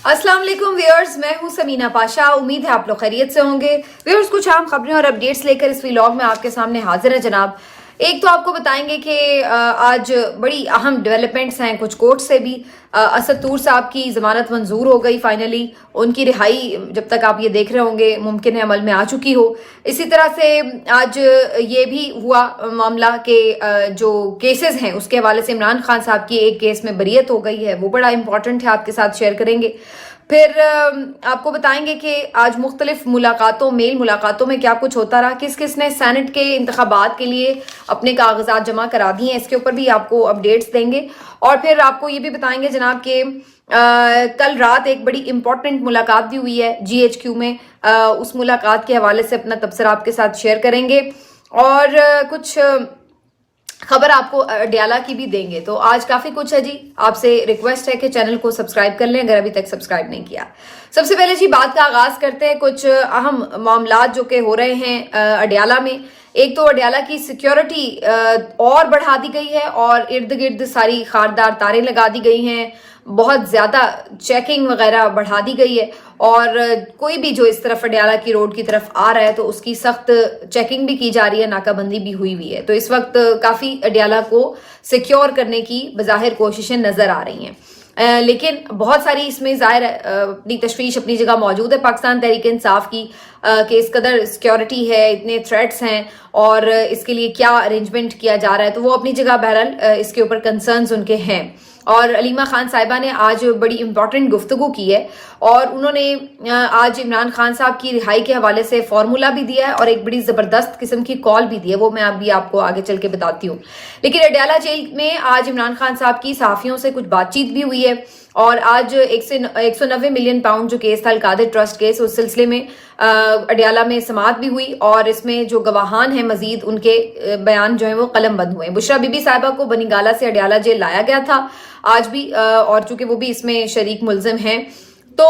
अस्सलाम वालेकुम व्यूअर्स, मैं हूं समीना पाशा। उम्मीद है आप लोग खैरियत से होंगे। व्यूअर्स, कुछ अहम खबरें और अपडेट्स लेकर इस व्लॉग में आपके सामने हाजिर है जनाब। एक तो आपको बताएंगे कि आज बड़ी अहम डेवलपमेंट्स हैं कुछ कोर्ट से भी। असद तूर साहब की जमानत मंजूर हो गई फाइनली। उनकी रिहाई जब तक आप ये देख रहे होंगे मुमकिन है अमल में आ चुकी हो। इसी तरह से आज ये भी हुआ मामला कि जो केसेस हैं उसके हवाले से इमरान खान साहब की एक केस में बरीयत हो गई है, वो बड़ा इंपॉर्टेंट है, आपके साथ शेयर करेंगे। फिर आपको बताएंगे कि आज मुख्तलिफ मुलाकातों मेल मुलाकातों में क्या कुछ होता रहा, किस किस ने सेनेट के इंतखाबात के लिए अपने कागजात जमा करा दिए हैं, इसके ऊपर भी आपको अपडेट्स देंगे। और फिर आपको ये भी बताएंगे जनाब कि कल रात एक बड़ी इंपॉर्टेंट मुलाकात भी हुई है GHQ में। उस मुलाकात के हवाले से अपना तबसरा आपके साथ शेयर करेंगे और कुछ खबर आपको अडियाला की भी देंगे। तो आज काफी कुछ है जी। आपसे रिक्वेस्ट है कि चैनल को सब्सक्राइब कर लें अगर अभी तक सब्सक्राइब नहीं किया। सबसे पहले जी बात का आगाज करते हैं कुछ अहम मामलात जो कि हो रहे हैं अडियाला में। एक तो अडियाला की सिक्योरिटी और बढ़ा दी गई है और इर्द गिर्द सारी खारदार तारें लगा दी गई हैं। बहुत ज्यादा चेकिंग वगैरह बढ़ा दी गई है और कोई भी जो इस तरफ अडियाला की रोड की तरफ आ रहा है तो उसकी सख्त चेकिंग भी की जा रही है, नाकाबंदी भी हुई हुई है। तो इस वक्त काफी अडियाला को सिक्योर करने की बज़ाहिर कोशिशें नजर आ रही हैं। लेकिन बहुत सारी इसमें ज़ाहिर अपनी तशवीश अपनी जगह मौजूद है पाकिस्तान तहरीक इंसाफ की कि इस कदर सिक्योरिटी है, इतने थ्रेट्स हैं और इसके लिए क्या अरेंजमेंट किया जा रहा है, तो वो अपनी जगह बहरहाल इसके ऊपर कंसर्न्स उनके हैं। और अलीमा खान साहिबा ने आज बड़ी इंपॉर्टेंट गुफ्तगू की है और उन्होंने आज इमरान खान साहब की रिहाई के हवाले से फॉर्मूला भी दिया है और एक बड़ी जबरदस्त किस्म की कॉल भी दी है, वो मैं अभी आपको आगे चल के बताती हूँ। लेकिन अडियाला जेल में आज इमरान खान साहब की सहाफियों से कुछ बातचीत भी हुई है और आज 190 मिलियन पाउंड जो केस था अलकादिर ट्रस्ट केस, उस सिलसिले में अडियाला में समाअत भी हुई और इसमें जो गवाहान हैं मजीद उनके बयान जो है वो कलम बंद हुए। बुशरा बीबी साहिबा को बनीगाला से अडियाला जेल लाया गया था आज भी और चूंकि वो भी इसमें शरीक मुलजिम हैं। तो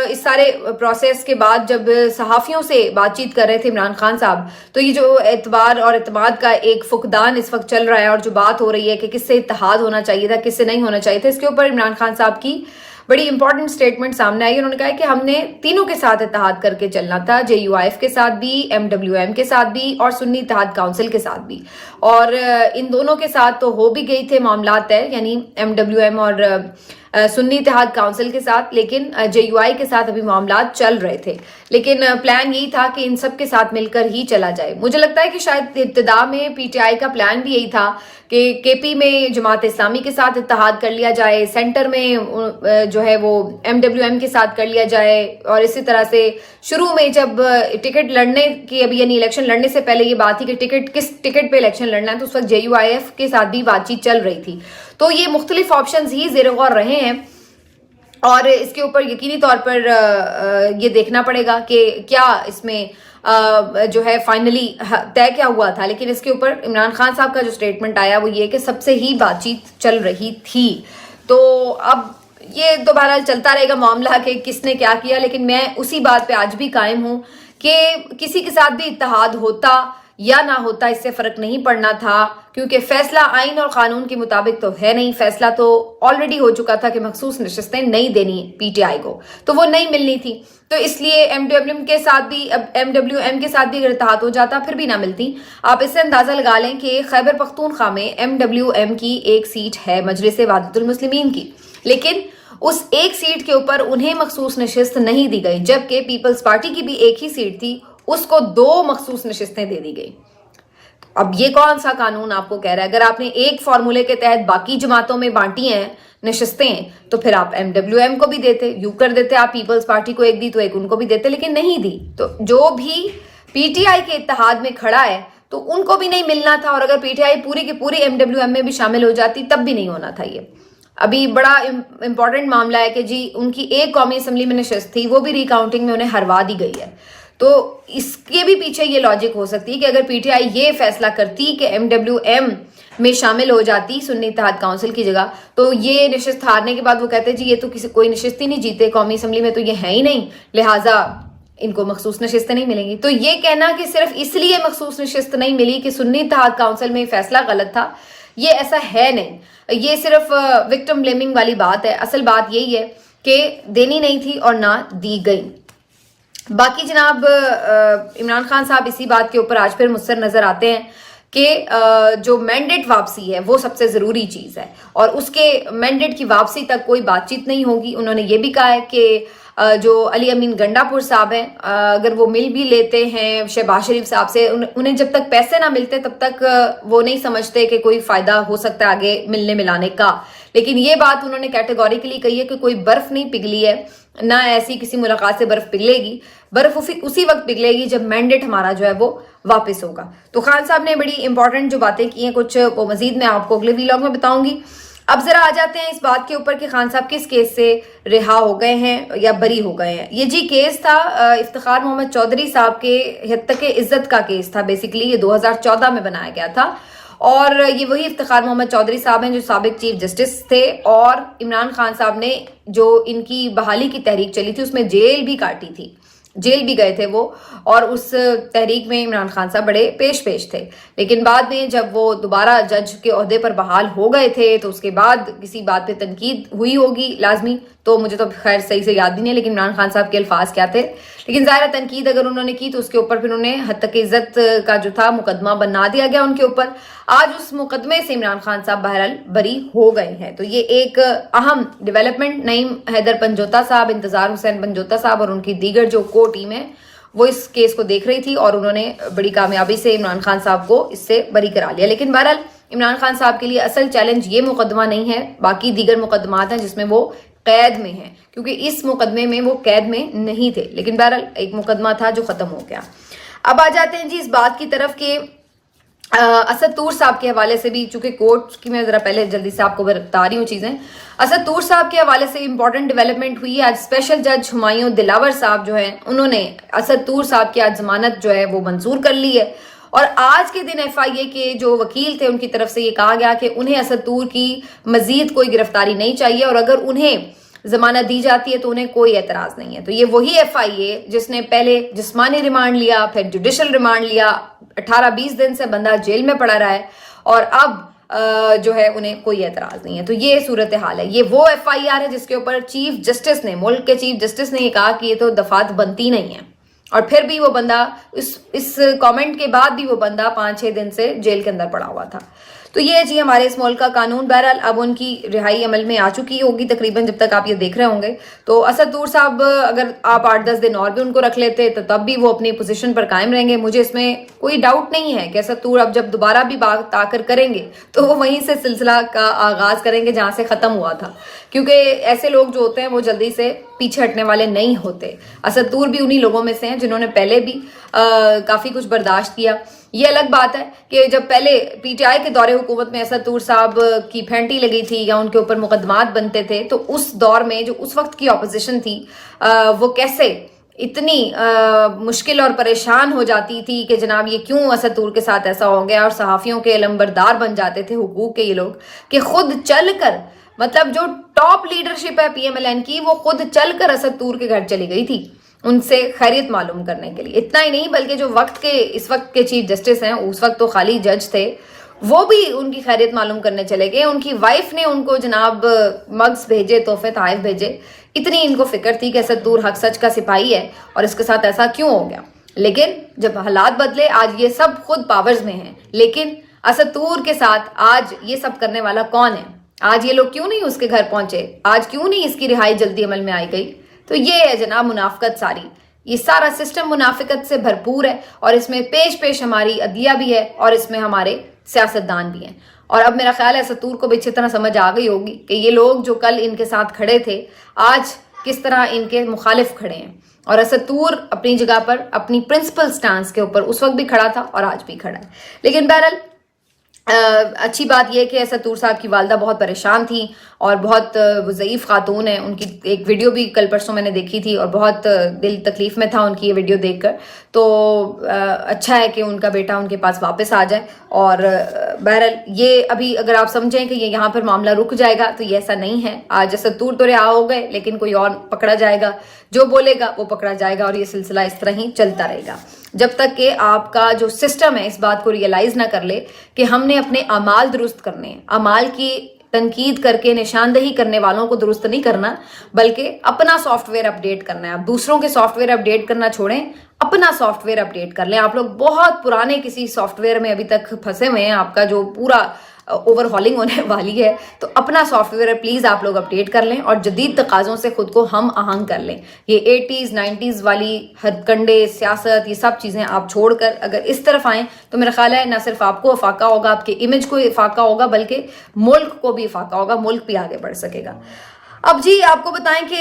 इस सारे प्रोसेस के बाद जब सहाफियों से बातचीत कर रहे थे इमरान खान साहब, तो ये जो एतबार और एतमाद का एक फुकदान इस वक्त चल रहा है और जो बात हो रही है कि किससे इत्तेहाद होना चाहिए था किससे नहीं होना चाहिए था, इसके ऊपर इमरान खान साहब की बड़ी इंपॉर्टेंट स्टेटमेंट सामने आई। उन्होंने कहा कि हमने तीनों के साथ इत्तेहाद करके चलना था, JUIF के साथ भी, MWM के साथ भी और सुन्नी इत्तेहाद काउंसिल के साथ भी। और इन दोनों के साथ तो हो भी गई थे मामलात तय, यानी MWM और सुन्नी इत्तेहाद काउंसिल के साथ, लेकिन JUI के साथ अभी मामलात चल रहे थे। लेकिन प्लान यही था कि इन सब के साथ मिलकर ही चला जाए। मुझे लगता है कि शायद इब्तिदा में PTI का प्लान भी यही था कि KP में जमात इस्लामी के साथ इत्तेहाद कर लिया जाए, सेंटर में जो है वो MWM के साथ कर लिया जाए। और इसी तरह से शुरू में जब टिकट लड़ने की अभी यानी इलेक्शन लड़ने से पहले ये बात थी कि किस टिकट पे इलेक्शन लड़ना है, तो उस वक्त JUIF के साथ भी बातचीत चल रही थी। तो ये मुख्तलिफ ऑप्शंस ही ज़ेर गौर रहे हैं और इसके ऊपर यकीनी तौर पर ये देखना पड़ेगा कि क्या इसमें जो है फाइनली तय क्या हुआ था। लेकिन इसके ऊपर इमरान खान साहब का जो स्टेटमेंट आया वो ये कि सबसे ही बातचीत चल रही थी। तो अब ये तो बहरहाल चलता रहेगा मामला कि किसने क्या किया, लेकिन मैं उसी बात पे आज भी कायम हूं कि किसी के साथ भी इत्तेहाद होता या ना होता इससे फर्क नहीं पड़ना था, क्योंकि फैसला आइन और कानून के मुताबिक तो है नहीं। फैसला तो ऑलरेडी हो चुका था कि मखसूस नशिस्तें नहीं देनी PTI को, तो वो नहीं मिलनी थी। तो इसलिए MWM के साथ भी MWM के साथ भी अगर इत्तेहाद हो जाता फिर भी ना मिलती। आप इससे अंदाजा लगा लें कि खैबर पख्तूनख्वा में MWM की एक सीट है मजलिस वहादतुल मुस्लिमीन की, लेकिन उस एक सीट के ऊपर उन्हें मखसूस नशिस्त नहीं दी गई, जबकि पीपल्स पार्टी की भी एक ही सीट थी, उसको 2 मखसूस नशिस्तें दे दी गई। अब ये कौन सा कानून आपको कह रहा है? अगर आपने एक फॉर्मूले के तहत बाकी जमातों में बांटी हैं नशिस्तें तो फिर आप MWM को भी देते, यू कर देते, आप पीपल्स पार्टी को एक दी तो एक उनको भी देते, लेकिन नहीं दी। तो जो भी PTI के इत्तेहाद में खड़ा है तो उनको भी नहीं मिलना था, और अगर PTI पूरी की पूरी MWM में भी शामिल हो जाती तब भी नहीं होना था। ये अभी बड़ा इंपॉर्टेंट मामला है कि जी उनकी एक कौमी असम्बली में नशिस्त थी, वो भी रिकाउंटिंग में उन्हें हरवा दी गई है। तो इसके भी पीछे ये लॉजिक हो सकती है कि अगर PTI ये फैसला करती कि MWM में शामिल हो जाती सुन्नी इत्तेहाद काउंसिल की जगह, तो ये नशिस्त हारने के बाद वो कहते जी ये तो किसी कोई नशिस्त ही नहीं जीते कौमी असम्बली में, तो ये है ही नहीं, लिहाजा इनको मखसूस नशिस्तें नहीं मिलेंगी। तो ये कहना कि सिर्फ इसलिए मखसूस नशिस्त नहीं मिली कि सुन्नी इत्तेहाद काउंसिल में फैसला गलत था, ये ऐसा है नहीं। ये सिर्फ विक्टिम ब्लेमिंग वाली बात है। असल बात यही है कि देनी नहीं थी और ना दी गई। बाकी जनाब इमरान खान साहब इसी बात के ऊपर आज फिर मुस्तर नजर आते हैं कि जो मैंडेट वापसी है वो सबसे ज़रूरी चीज़ है और उसके मैंडेट की वापसी तक कोई बातचीत नहीं होगी। उन्होंने ये भी कहा है कि जो अली अमीन गंडापुर साहब हैं, अगर वो मिल भी लेते हैं शहबाज शरीफ साहब से, उन्हें जब तक पैसे ना मिलते तब तक वो नहीं समझते कि कोई फ़ायदा हो सकता है आगे मिलने मिलाने का। लेकिन ये बात उन्होंने कैटेगोरिकली कही है कि कोई बर्फ़ नहीं पिघली है, ना ऐसी किसी मुलाकात से बर्फ़ पिघलेगी। बर्फ़ उसी वक्त पिघलेगी जब मैंडेट हमारा जो है वो वापस होगा। तो खान साहब ने बड़ी इंपॉर्टेंट जो बातें की हैं कुछ, वो मजीद मैं आपको अगले व्लॉग में बताऊंगी। अब जरा आ जाते हैं इस बात के ऊपर कि खान साहब किस केस से रिहा हो गए हैं या बरी हो गए हैं। ये जी केस था इफ्तिखार मोहम्मद चौधरी साहब के हत्या इज्जत का केस था। बेसिकली ये 2014 में बनाया गया था और ये वही इफ्तिखार मोहम्मद चौधरी साहब हैं जो साबिक चीफ जस्टिस थे और इमरान खान साहब ने जो इनकी बहाली की तहरीक चली थी उसमें जेल भी काटी थी, जेल भी गए थे वो, और उस तहरीक में इमरान खान साहब बड़े पेश थे। लेकिन बाद में जब वो दोबारा जज के ओहदे पर बहाल हो गए थे तो उसके बाद किसी बात पे तनकीद हुई होगी लाजमी, तो मुझे तो खैर सही से याद भी नहीं है लेकिन इमरान खान साहब के अल्फाज क्या थे। लेकिन ज़ाहिर तनकीद अगर उन्होंने की तो उसके ऊपर फिर उन्हें हत्या की इज्जत का जो था मुकदमा बना दिया गया उनके ऊपर। आज उस मुकदमे से इमरान खान साहब बहरहाल बरी हो गए हैं। तो ये एक अहम डेवलपमेंट, नईम हैदर पंजोता साहब, इंतजार हुसैन पंजोता साहब और उनकी दीगर जो को टीम है वो इस केस को देख रही थी और उन्होंने बड़ी कामयाबी से इमरान खान साहब को इससे बरी करा लिया। लेकिन बहरहाल इमरान खान साहब के लिए असल चैलेंज ये मुकदमा नहीं है, बाकी दीगर मुकदमात हैं जिसमें वो कैद में हैं, क्योंकि इस मुकदमे में वो कैद में नहीं थे। लेकिन बहरहाल एक मुकदमा था जो खत्म हो गया। अब आ जाते हैं जी इस बात की तरफ कि असद तूर साहब के हवाले से भी, चूंकि कोर्ट की मैं जरा पहले जल्दी से आपको बता रही हूँ चीजें। असद तूर साहब के हवाले से इंपॉर्टेंट डेवलपमेंट हुई है। आज स्पेशल जज हुमायूं दिलावर साहब जो हैं उन्होंने असद तूर साहब की आज जमानत जो है वो मंजूर कर ली है और आज के दिन FIA के जो वकील थे उनकी तरफ से ये कहा गया कि उन्हें असद तूर की मजीद कोई गिरफ्तारी नहीं चाहिए और अगर उन्हें जमानत दी जाती है तो उन्हें कोई एतराज नहीं है। तो ये वही FIA जिसने पहले जिस्मानी रिमांड लिया, फिर जुडिशल रिमांड लिया, 18-20 दिन से बंदा जेल में पड़ा रहा है और अब जो है उन्हें कोई एतराज नहीं है। तो ये सूरत हाल है। ये वो FIR है जिसके ऊपर चीफ जस्टिस ने, मुल्क के चीफ जस्टिस ने ये कहा कि ये तो दफात बनती नहीं है और फिर भी वो बंदा इस कमेंट के बाद भी वो बंदा 5-6 दिन से जेल के अंदर पड़ा हुआ था। तो ये जी हमारे इस मुल्क का कानून। बहरहाल अब उनकी रिहाई अमल में आ चुकी होगी तकरीबन जब तक आप ये देख रहे होंगे। तो असद तूर साहब अगर आप 8-10 दिन और भी उनको रख लेते तो तब भी वो अपनी पोजीशन पर कायम रहेंगे। मुझे इसमें कोई डाउट नहीं है कि असद तूर अब जब दोबारा भी बात आकर करेंगे तो वो वहीं से सिलसिला का आगाज करेंगे जहां से खत्म हुआ था, क्योंकि ऐसे लोग जो होते हैं वो जल्दी से पीछे हटने वाले नहीं होते। असद तूर भी उन्हीं लोगों में से हैं जिन्होंने पहले भी काफी कुछ बर्दाश्त किया। ये अलग बात है कि जब पहले PTI के दौरे हुकूमत में असद तूर साहब की फेंटी लगी थी या उनके ऊपर मुकदमात बनते थे तो उस दौर में जो उस वक्त की ऑपोजिशन थी वो कैसे इतनी मुश्किल और परेशान हो जाती थी कि जनाब ये क्यों असद तूर के साथ ऐसा हो गया, और सहाफ़ियों के अलंबरदार बन जाते थे हुकूक के ये लोग कि खुद चल कर, मतलब जो टॉप लीडरशिप है PMLN की वो खुद चल कर असद तूर के घर चली गई थी उनसे खैरियत मालूम करने के लिए। इतना ही नहीं बल्कि जो इस वक्त के चीफ जस्टिस हैं, उस वक्त तो खाली जज थे, वो भी उनकी खैरियत मालूम करने चले गए। उनकी वाइफ ने उनको जनाब मग्स भेजे, तोहफे तोहफ भेजे। इतनी इनको फिक्र थी कि असद तूर हक सच का सिपाही है और इसके साथ ऐसा क्यों हो गया। लेकिन जब हालात बदले, आज ये सब खुद पावर्स में हैं, लेकिन असद तूर के साथ आज ये सब करने वाला कौन है? आज ये लोग क्यों नहीं उसके घर पहुंचे? आज क्यों नहीं इसकी रिहाई जल्दी अमल में आई गई? तो ये है जनाब मुनाफिकत सारी। ये सारा सिस्टम मुनाफिकत से भरपूर है और इसमें पेश हमारी अदलिया भी है और इसमें हमारे सियासतदान भी हैं। और अब मेरा ख्याल है असद तूर को भी अच्छी तरह समझ आ गई होगी कि ये लोग जो कल इनके साथ खड़े थे आज किस तरह इनके मुखालिफ खड़े हैं। और असद तूर अपनी जगह पर अपनी प्रिंसिपल स्टांस के ऊपर उस वक्त भी खड़ा था और आज भी खड़ा है। लेकिन बहरहाल अच्छी बात यह कि असद तूर साहब की वालदा बहुत परेशान थी और बहुत ज़ईफ़ खातून है। उनकी एक वीडियो भी कल परसों मैंने देखी थी और बहुत दिल तकलीफ में था उनकी ये वीडियो देखकर। तो अच्छा है कि उनका बेटा उनके पास वापस आ जाए। और बहरहाल ये अभी अगर आप समझें कि ये यहाँ पर मामला रुक जाएगा तो ये ऐसा नहीं है। आज असद तूर तो रिहा हो गए लेकिन कोई और पकड़ा जाएगा, जो बोलेगा वो पकड़ा जाएगा और ये सिलसिला इस तरह ही चलता रहेगा जब तक कि आपका जो सिस्टम है इस बात को रियलाइज ना कर ले कि हमने अपने अमाल दुरुस्त करने हैं। अमाल की तनकीद करके निशानदही करने वालों को दुरुस्त नहीं करना, बल्कि अपना सॉफ्टवेयर अपडेट करना है। आप दूसरों के सॉफ्टवेयर अपडेट करना छोड़ें, अपना सॉफ्टवेयर अपडेट कर लें। आप लोग बहुत पुराने किसी सॉफ्टवेयर में अभी तक फंसे हुए हैं, आपका जो पूरा ओवरहॉलिंग होने वाली है, तो अपना सॉफ्टवेयर प्लीज आप लोग अपडेट कर लें और जदीद तकाज़ों से खुद को हम आहंग कर लें। ये 80s 90s वाली हथकंडे सियासत, ये सब चीज़ें आप छोड़कर अगर इस तरफ आएँ तो मेरा ख्याल है न सिर्फ आपको इफाका होगा, आपके इमेज को इफाका होगा, बल्कि मुल्क को भी इफाका होगा, मुल्क भी आगे बढ़ सकेगा। अब जी आपको बताएं कि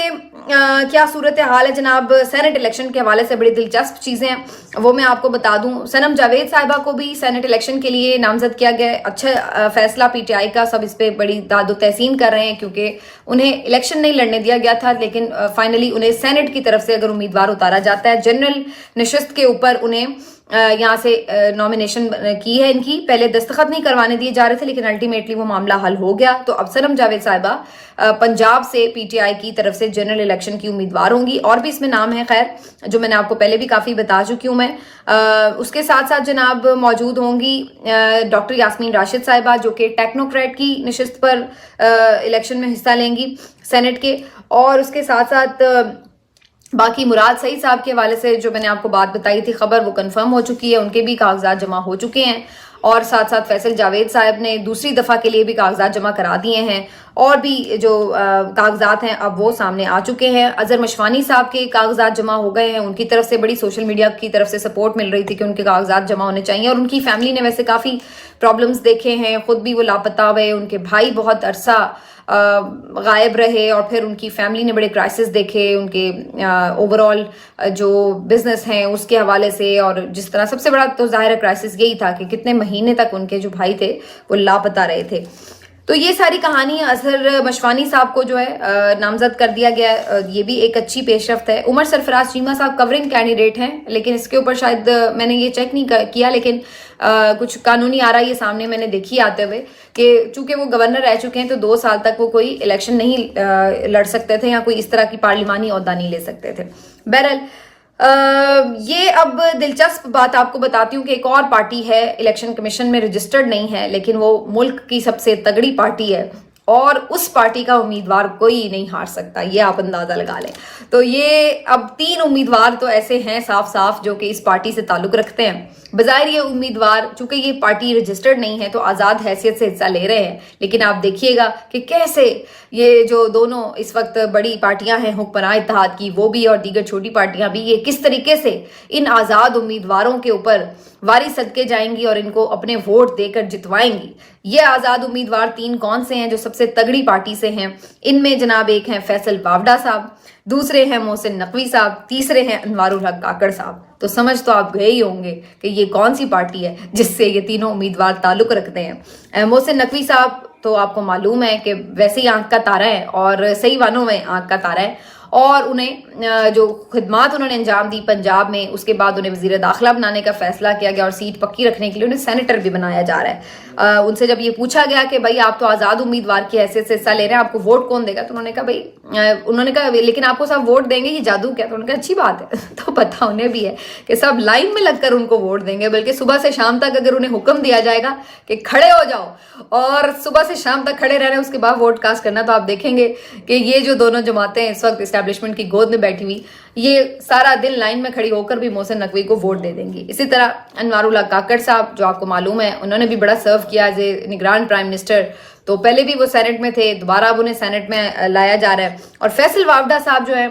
क्या सूरत हाल है जनाब सेनेट इलेक्शन के हवाले से। बड़ी दिलचस्प चीज़ें हैं वो मैं आपको बता दूं। सनम जावेद साहिबा को भी सेनेट इलेक्शन के लिए नामजद किया गया है। अच्छा फैसला पीटीआई का, सब इस पर बड़ी दादो तहसीन कर रहे हैं क्योंकि उन्हें इलेक्शन नहीं लड़ने दिया गया था, लेकिन फाइनली उन्हें सेनेट की तरफ से अगर उम्मीदवार उतारा जाता है, जनरल नशिस्त के ऊपर उन्हें यहाँ से नॉमिनेशन की है इनकी। पहले दस्तखत नहीं करवाने दिए जा रहे थे, लेकिन अल्टीमेटली वो मामला हल हो गया। तो अब सनम जावेद साहिबा पंजाब से पीटीआई की तरफ से जनरल इलेक्शन की उम्मीदवार होंगी। और भी इसमें नाम है खैर, जो मैंने आपको पहले भी काफ़ी बता चुकी हूँ मैं। उसके साथ साथ जनाब मौजूद होंगी डॉक्टर यास्मीन राशिद साहिबा, जो कि टेक्नोक्रेट की नशिस्त पर इलेक्शन में हिस्सा लेंगी सेनेट के। और उसके साथ साथ बाकी मुराद सईद साहब के हवाले से जो मैंने आपको बात बताई थी खबर, वो कंफर्म हो चुकी है, उनके भी कागजात जमा हो चुके हैं। और साथ साथ फैसल जावेद साहब ने दूसरी दफ़ा के लिए भी कागजात जमा करा दिए हैं। और भी जो कागजात हैं अब वो सामने आ चुके हैं। अजहर मशवानी साहब के कागजात जमा हो गए हैं। उनकी तरफ से बड़ी सोशल मीडिया की तरफ से सपोर्ट मिल रही थी कि उनके कागजात जमा होने चाहिए। और उनकी फैमिली ने वैसे काफ़ी प्रॉब्लम्स देखे हैं, खुद भी वो लापता हुए, उनके भाई बहुत अरसा गायब रहे और फिर उनकी फैमिली ने बड़े क्राइसिस देखे उनके ओवरऑल जो बिजनेस हैं उसके हवाले से। और जिस तरह सबसे बड़ा तो ज़ाहिर क्राइसिस यही था कि कितने महीने तक उनके जो भाई थे वो लापता रहे थे। तो ये सारी कहानी अजहर मशवानी साहब को जो है नामजद कर दिया गया, ये भी एक अच्छी पेशरफ्त है। उमर सरफराज चीमा साहब कवरिंग कैंडिडेट हैं, लेकिन इसके ऊपर शायद मैंने ये चेक नहीं किया, लेकिन कुछ कानूनी आ रहा है ये सामने मैंने देखी आते हुए कि चूंकि वो गवर्नर रह चुके हैं तो 2 साल तक वो कोई इलेक्शन नहीं लड़ सकते थे या कोई इस तरह की पार्लिमानी ओहदा नहीं ले सकते थे। बहरहाल ये अब दिलचस्प बात आपको बताती हूँ कि एक और पार्टी है इलेक्शन कमीशन में रजिस्टर्ड नहीं है, लेकिन वो मुल्क की सबसे तगड़ी पार्टी है और उस पार्टी का उम्मीदवार कोई नहीं हार सकता, ये आप अंदाजा लगा लें। तो ये अब 3 उम्मीदवार तो ऐसे हैं साफ साफ जो कि इस पार्टी से ताल्लुक रखते हैं। बजाय ये उम्मीदवार, चूंकि ये पार्टी रजिस्टर्ड नहीं है तो आज़ाद हैसियत से हिस्सा ले रहे हैं, लेकिन आप देखिएगा कि कैसे ये जो दोनों इस वक्त बड़ी पार्टियां हैं हुक्मरान इत्तेहाद की, वो भी और दीगर छोटी पार्टियां भी, ये किस तरीके से इन आज़ाद उम्मीदवारों के ऊपर वारी सदके जाएंगी और इनको अपने वोट देकर जितवाएंगी। ये आज़ाद उम्मीदवार 3 कौन से हैं जो सबसे तगड़ी पार्टी से हैं? इनमें जनाब एक हैं फैसल वावडा साहब, दूसरे हैं मोहसिन नकवी साहब, तीसरे हैं अनवारुल हक काकड़ साहब। तो समझ तो आप गए ही होंगे कि ये कौन सी पार्टी है जिससे ये तीनों उम्मीदवार ताल्लुक रखते हैं। मोहसिन नकवी साहब तो आपको मालूम है कि वैसे ही आंख का तारा है और सही मानों में आंख का तारा है, और उन्हें जो खिदमात उन्होंने अंजाम दी पंजाब में, उसके बाद उन्हें वजीर दाखिला बनाने का फैसला किया गया और सीट पक्की रखने के लिए उन्हें सेनेटर भी बनाया जा रहा है। उनसे जब ये पूछा गया कि भाई आप तो आज़ाद उम्मीदवार की हैसियत से हिस्सा ले रहे हैं, आपको वोट कौन देगा? तो उन्होंने कहा लेकिन आपको सब वोट देंगे, ये जादू क्या? तो उन्होंने कहा अच्छी बात है। तो पता उन्हें भी है कि सब लाइन में लगकर उनको वोट देंगे, बल्कि सुबह से शाम तक अगर उन्हें हुक्म दिया जाएगा कि खड़े हो जाओ और सुबह से शाम तक खड़े रहना, उसके बाद वोट कास्ट करना, तो आप देखेंगे कि ये जो दोनों जमातें इस वक्त इस्टेब्लिशमेंट की गोद में बैठी हुई, ये सारा दिन लाइन में खड़ी होकर भी मोहसिन नकवी को वोट दे देंगी। इसी तरह अनवारुल हक काकड़ साहब जो आपको मालूम है, उन्होंने भी बड़ा सर्व किया एज ए निगरान प्राइम मिनिस्टर। तो पहले भी वो सेनेट में थे, दोबारा अब उन्हें सेनेट में लाया जा रहा है। और फैसल वावडा साहब जो है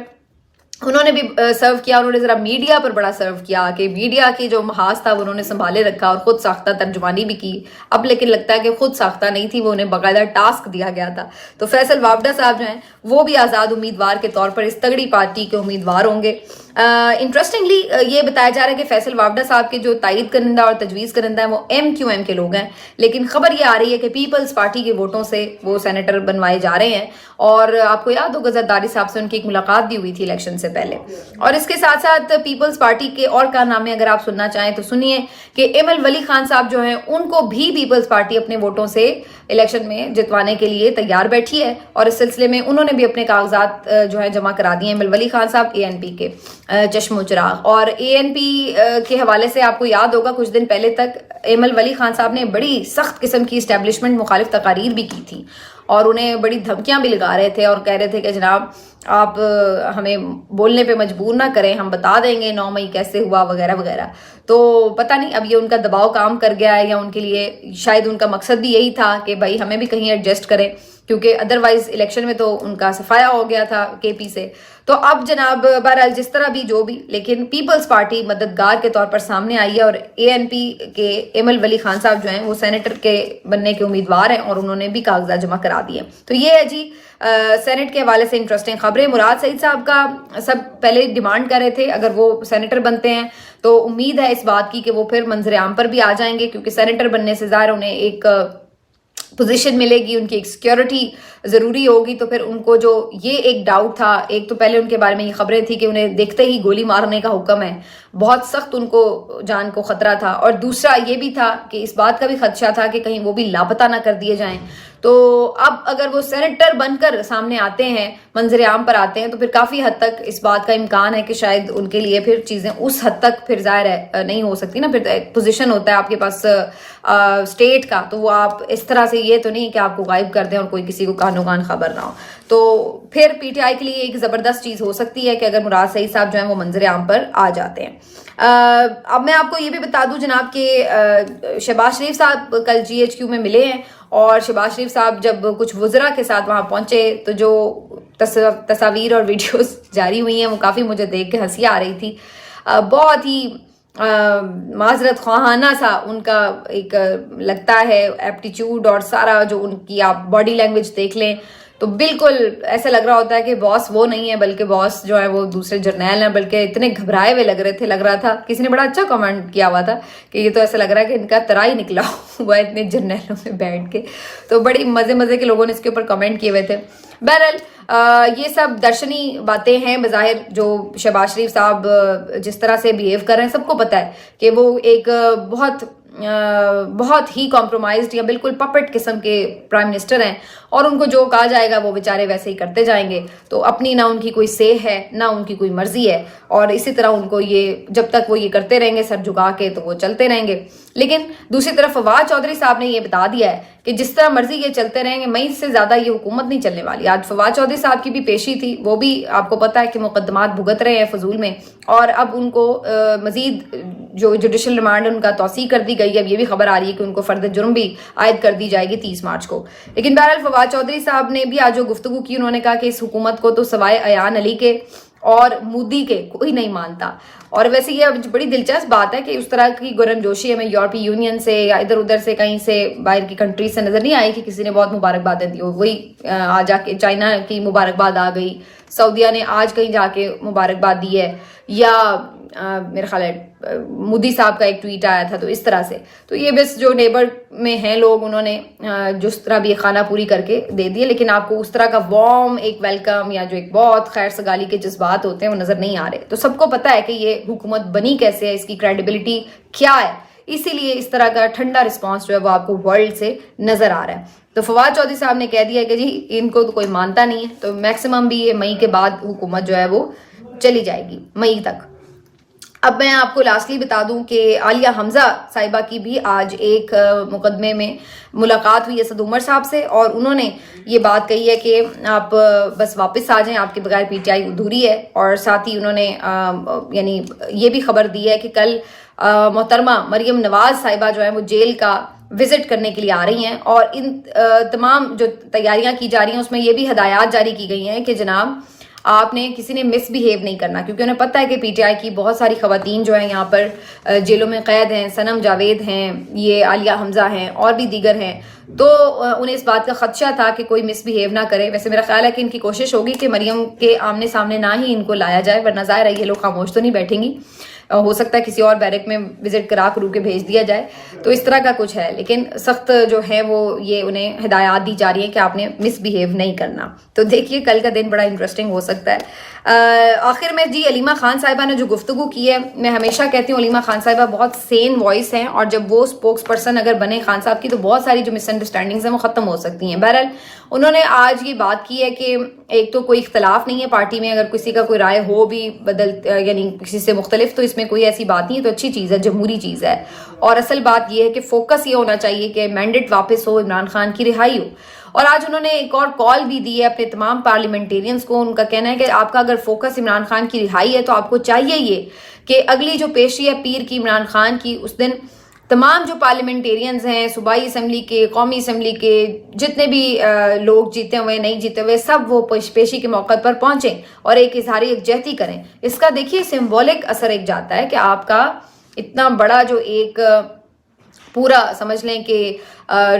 उन्होंने भी सर्व किया। उन्होंने जरा मीडिया पर बड़ा सर्व किया कि मीडिया की जो महाज था वो उन्होंने संभाले रखा और खुद साख्ता तर्जुमानी भी की। अब लेकिन लगता है कि खुद साख्ता नहीं थी, वो उन्हें बाकायदा टास्क दिया गया था। तो फैसल वावडा साहब जो हैं वो भी आज़ाद उम्मीदवार के तौर पर इस तगड़ी पार्टी के उम्मीदवार होंगे। इंटरेस्टिंगली ये बताया जा रहा है कि फैसल वावडा साहब के जो तायद करंदा और तजवीज़ करंदा है वो MQM के लोग हैं, लेकिन खबर ये आ रही है कि पीपल्स पार्टी के वोटों से वो सेनेटर बनवाए जा रहे हैं। और आपको याद होगा ज़रदारी साहब से उनकी एक मुलाकात भी हुई थी इलेक्शन से पहले। और इसके साथ साथ पीपल्स पार्टी के और कारनामे अगर आप सुनना चाहें तो सुनिए कि एमएल वली खान साहब जो हैं उनको भी पीपल्स पार्टी अपने वोटों से इलेक्शन में जितवाने के लिए तैयार बैठी है और इस सिलसिले में उन्होंने भी अपने कागजात जो है जमा करा दिए। एमएल वली खान साहब ANP के चश्मो चिराग, और ANP के हवाले से आपको याद होगा कुछ दिन पहले तक एमएल वली खान साहब ने बड़ी सख्त किस्म की इस्टेब्लिशमेंट मुखालिफ तकारीर भी की थी اور انہیں بڑی دھمکیاں بھی لگا رہے تھے اور کہہ رہے تھے کہ جناب آپ ہمیں بولنے پہ مجبور نہ کریں، ہم بتا دیں گے 9 مئی کیسے ہوا وغیرہ وغیرہ. تو پتہ نہیں اب یہ ان کا دباؤ کام کر گیا ہے یا ان کے لیے شاید ان کا مقصد بھی یہی تھا کہ بھائی ہمیں بھی کہیں ایڈجسٹ کریں، کیونکہ ادروائز الیکشن میں تو ان کا صفایا ہو گیا تھا کے پی سے. تو اب جناب بہرحال جس طرح بھی جو بھی، لیکن پیپلز پارٹی مددگار کے طور پر سامنے آئی ہے اور اے این پی کے ایمل ولی خان صاحب جو ہیں وہ سینیٹر کے بننے کے امیدوار ہیں اور انہوں نے بھی کاغذات جمع کرا دیے. تو یہ ہے جی سینٹ کے حوالے سے انٹرسٹنگ خبریں. مراد سعید صاحب کا سب پہلے ڈیمانڈ کر رہے تھے اگر وہ سینیٹر بنتے ہیں تو امید ہے اس بات کی کہ وہ پھر منظر عام پر بھی آ جائیں گے، کیونکہ سینیٹر بننے سے ظاہر انہیں ایک پوزیشن ملے گی، ان کی ایک سیکیورٹی ضروری ہوگی. تو پھر ان کو جو یہ ایک ڈاؤٹ تھا، ایک تو پہلے ان کے بارے میں یہ خبریں تھی کہ انہیں دیکھتے ہی گولی مارنے کا حکم ہے، بہت سخت ان کو جان کو خطرہ تھا، اور دوسرا یہ بھی تھا کہ اس بات کا بھی خدشہ تھا کہ کہیں وہ بھی لاپتہ نہ کر دیے جائیں. تو اب اگر وہ سینیٹر بن کر سامنے آتے ہیں، منظر عام پر آتے ہیں، تو پھر کافی حد تک اس بات کا امکان ہے کہ شاید ان کے لیے پھر چیزیں اس حد تک پھر ظاہر ہے نہیں ہو سکتی نا. پھر ایک پوزیشن ہوتا ہے آپ کے پاس اسٹیٹ کا، تو وہ آپ اس طرح سے یہ تو نہیں کہ آپ کو غائب کر دیں اور کوئی کسی کو کانو کان خبر نہ ہو. تو پھر پی ٹی آئی کے لیے ایک زبردست چیز ہو سکتی ہے کہ اگر مراد سعید صاحب جو ہیں وہ منظر عام پر آ جاتے ہیں. اب میں آپ کو یہ بھی بتا دوں جناب کہ شہباز شریف صاحب کل جی ایچ کیو میں ملے ہیں، اور شہباز شریف صاحب جب کچھ وزراء کے ساتھ وہاں پہنچے تو جو تصاویر اور ویڈیوز جاری ہوئی ہیں وہ کافی مجھے دیکھ کے ہنسی آ رہی تھی. بہت ہی معذرت خواہانہ سا ان کا ایک لگتا ہے ایپٹیچیوڈ، اور سارا جو ان کی آپ باڈی لینگویج دیکھ لیں تو بالکل ایسا لگ رہا ہوتا ہے کہ باس وہ نہیں ہے بلکہ باس جو ہے وہ دوسرے جرنیل ہیں. بلکہ اتنے گھبرائے ہوئے لگ رہا تھا. کسی نے بڑا اچھا کمنٹ کیا ہوا تھا کہ یہ تو ایسا لگ رہا ہے کہ ان کا ترا ہی نکلا ہوا ہے اتنے جرنیلوں میں بیٹھ کے. تو بڑی مزے کے لوگوں نے اس کے اوپر کمنٹ کیے ہوئے تھے. بہرحال یہ سب درشنی باتیں ہیں بظاہر، جو شہباز شریف صاحب جس طرح سے بیہیو کر رہے ہیں سب کو پتہ ہے کہ وہ ایک بہت ہی کمپرومائزڈ یا بالکل پپٹ قسم کے پرائم منسٹر ہیں، اور ان کو جو کہا جائے گا وہ بیچارے ویسے ہی کرتے جائیں گے. تو اپنی نہ ان کی کوئی سے ہے نہ ان کی کوئی مرضی ہے، اور اسی طرح ان کو یہ جب تک وہ یہ کرتے رہیں گے سر جھکا کے تو وہ چلتے رہیں گے. لیکن دوسری طرف فواد چودھری صاحب نے یہ بتا دیا ہے کہ جس طرح مرضی یہ چلتے رہیں گے، مئی سے زیادہ یہ حکومت نہیں چلنے والی. آج فواد چودھری صاحب کی بھی پیشی تھی، وہ بھی آپ کو پتا ہے کہ مقدمات بھگت رہے ہیں فضول میں، اور اب ان کو مزید جو جوڈیشل ریمانڈ ان کا توسیع کر دی گئی ہے. اب یہ بھی خبر آ رہی ہے کہ ان کو فرد جرم بھی عائد کر دی جائے گی 30 مارچ کو. لیکن بہرحال فواد چودھری صاحب نے بھی آج جو گفتگو کی، انہوں نے کہا کہ اس حکومت کو تو سوائے ایان علی کے اور مودی کے کوئی نہیں مانتا. اور ویسے یہ بڑی دلچسپ بات ہے کہ اس طرح کی گرم جوشی ہمیں یورپی یونین سے یا ادھر ادھر سے کہیں سے باہر کی کنٹری سے نظر نہیں آئی کہ کسی نے بہت مبارکبادیں دی ہو. وہی آ جا کے چائنا کی مبارکباد آ گئی، سعودیہ نے آج کہیں جا کے مبارکباد دی ہے، یا میرے خیال ہے مودی صاحب کا ایک ٹویٹ آیا تھا. تو اس طرح سے تو یہ بس جو نیبر میں ہیں لوگ، انہوں نے جس طرح بھی خانہ پوری کر کے دے دیے، لیکن آپ کو اس طرح کا وارم ایک ویلکم یا جو ایک بہت خیر سگالی کے جذبات ہوتے ہیں وہ نظر نہیں آ رہے. تو سب کو پتا ہے کہ یہ حکومت بنی کیسے ہے، اس کی کریڈیبلٹی کیا ہے، اسی لیے اس طرح کا ٹھنڈا رسپانس جو ہے وہ آپ کو ورلڈ سے نظر آ رہا ہے. تو فواد چودھری صاحب نے کہہ دیا کہ جی ان کو تو کوئی مانتا نہیں ہے، تو میکسیمم بھی یہ مئی کے بعد حکومت جو ہے وہ چلی جائے گی مئی تک. اب میں آپ کو لاسٹلی بتا دوں کہ عالیہ حمزہ صاحبہ کی بھی آج ایک مقدمے میں ملاقات ہوئی اسد عمر صاحب سے، اور انہوں نے یہ بات کہی ہے کہ آپ بس واپس آ جائیں، آپ کے بغیر پی ٹی آئی ادھوری ہے. اور ساتھ ہی انہوں نے یعنی یہ بھی خبر دی ہے کہ کل محترمہ مریم نواز صاحبہ جو ہیں وہ جیل کا وزٹ کرنے کے لیے آ رہی ہیں، اور ان تمام جو تیاریاں کی جا رہی ہیں اس میں یہ بھی ہدایات جاری کی گئی ہیں کہ جناب آپ نے کسی نے مس بہیو نہیں کرنا، کیونکہ انہیں پتہ ہے کہ پی ٹی آئی کی بہت ساری خواتین جو ہیں یہاں پر جیلوں میں قید ہیں. صنم جاوید ہیں، یہ عالیہ حمزہ ہیں، اور بھی دیگر ہیں. تو انہیں اس بات کا خدشہ تھا کہ کوئی مس بہیو نہ کرے. ویسے میرا خیال ہے کہ ان کی کوشش ہوگی کہ مریم کے آمنے سامنے نہ ہی ان کو لایا جائے، ورنہ ظاہر ہے یہ لوگ خاموش تو نہیں بیٹھیں گی. ہو سکتا ہے کسی اور بیرک میں وزٹ کرا کرو کے بھیج دیا جائے. تو اس طرح کا کچھ ہے، لیکن سخت جو ہے وہ یہ انہیں ہدایات دی جا رہی ہیں کہ آپ نے مس بہیو نہیں کرنا. تو دیکھیے کل کا دن بڑا انٹرسٹنگ ہو سکتا ہے. آخر میں جی علیمہ خان صاحبہ نے جو گفتگو کی ہے، میں ہمیشہ کہتی ہوں علیمہ خان صاحبہ بہت سین وائس ہیں، اور جب وہ اسپوکس پرسن اگر بنے خان صاحب کی تو بہت ساری جو مس انڈرسٹینڈنگز ہیں وہ ختم ہو سکتی ہیں. بہرحال انہوں نے آج یہ بات کی ہے کہ ایک تو کوئی اختلاف نہیں ہے پارٹی میں، اگر کسی کا کوئی رائے ہو بھی بدل یعنی کسی سے مختلف تو اس میں کوئی ایسی بات نہیں ہے، تو اچھی چیز ہے، جمہوری چیز ہے. اور اصل بات یہ ہے کہ فوکس یہ ہونا چاہیے کہ مینڈیٹ واپس ہو، عمران خان کی رہائی ہو. اور آج انہوں نے ایک اور کال بھی دی ہے اپنے تمام پارلیمنٹیرینز کو. ان کا کہنا ہے کہ آپ کا اگر فوکس عمران خان کی رہائی ہے تو آپ کو چاہیے یہ کہ اگلی جو پیشی ہے پیر کی عمران خان کی، اس دن تمام جو پارلیمنٹیرینز ہیں، صوبائی اسمبلی کے، قومی اسمبلی کے، جتنے بھی لوگ جیتے ہوئے نہیں جیتے ہوئے، سب وہ پیشی کے موقع پر پہنچیں اور ایک اظہار یکجہتی کریں. اس کا دیکھیے سمبولک اثر ایک جاتا ہے کہ آپ کا اتنا بڑا جو ایک پورا سمجھ لیں کہ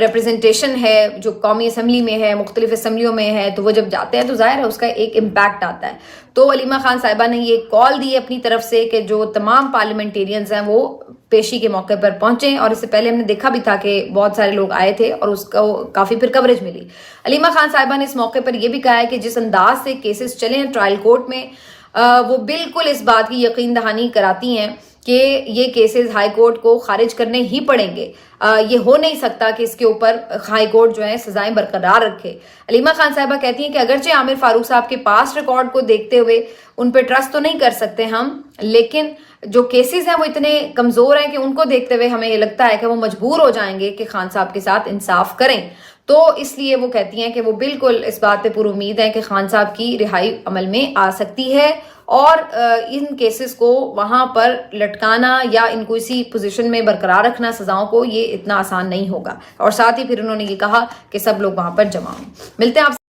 ریپرزنٹیشن ہے جو قومی اسمبلی میں ہے، مختلف اسمبلیوں میں ہے، تو وہ جب جاتے ہیں تو ظاہر ہے اس کا ایک امپیکٹ آتا ہے. تو علیمہ خان صاحبہ نے یہ کال دی اپنی طرف سے کہ جو تمام پارلیمنٹیرینز ہیں وہ پیشی کے موقع پر پہنچیں، اور اس سے پہلے ہم نے دیکھا بھی تھا کہ بہت سارے لوگ آئے تھے اور اس کو کافی پھر کوریج ملی. علیمہ خان صاحبہ نے اس موقع پر یہ بھی کہا ہے کہ جس انداز سے کیسز چلے ہیں ٹرائل کورٹ میں، وہ بالکل اس بات کی یقین دہانی کراتی ہیں کہ یہ کیسز ہائی کورٹ کو خارج کرنے ہی پڑیں گے. یہ ہو نہیں سکتا کہ اس کے اوپر ہائی کورٹ جو ہے سزائیں برقرار رکھے. علیمہ خان صاحبہ کہتی ہیں کہ اگرچہ عامر فاروق صاحب کے پاس ریکارڈ کو دیکھتے ہوئے ان پہ ٹرسٹ تو نہیں کر سکتے ہم، لیکن جو کیسز ہیں وہ اتنے کمزور ہیں کہ ان کو دیکھتے ہوئے ہمیں یہ لگتا ہے کہ وہ مجبور ہو جائیں گے کہ خان صاحب کے ساتھ انصاف کریں. تو اس لیے وہ کہتی ہیں کہ وہ بالکل اس بات پہ پوری امید ہے کہ خان صاحب کی رہائی عمل میں آ سکتی ہے، اور ان کیسز کو وہاں پر لٹکانا یا ان کو اسی پوزیشن میں برقرار رکھنا سزاؤں کو، یہ اتنا آسان نہیں ہوگا. اور ساتھ ہی پھر انہوں نے یہ کہا کہ سب لوگ وہاں پر جمع ہوں. ملتے ہیں آپ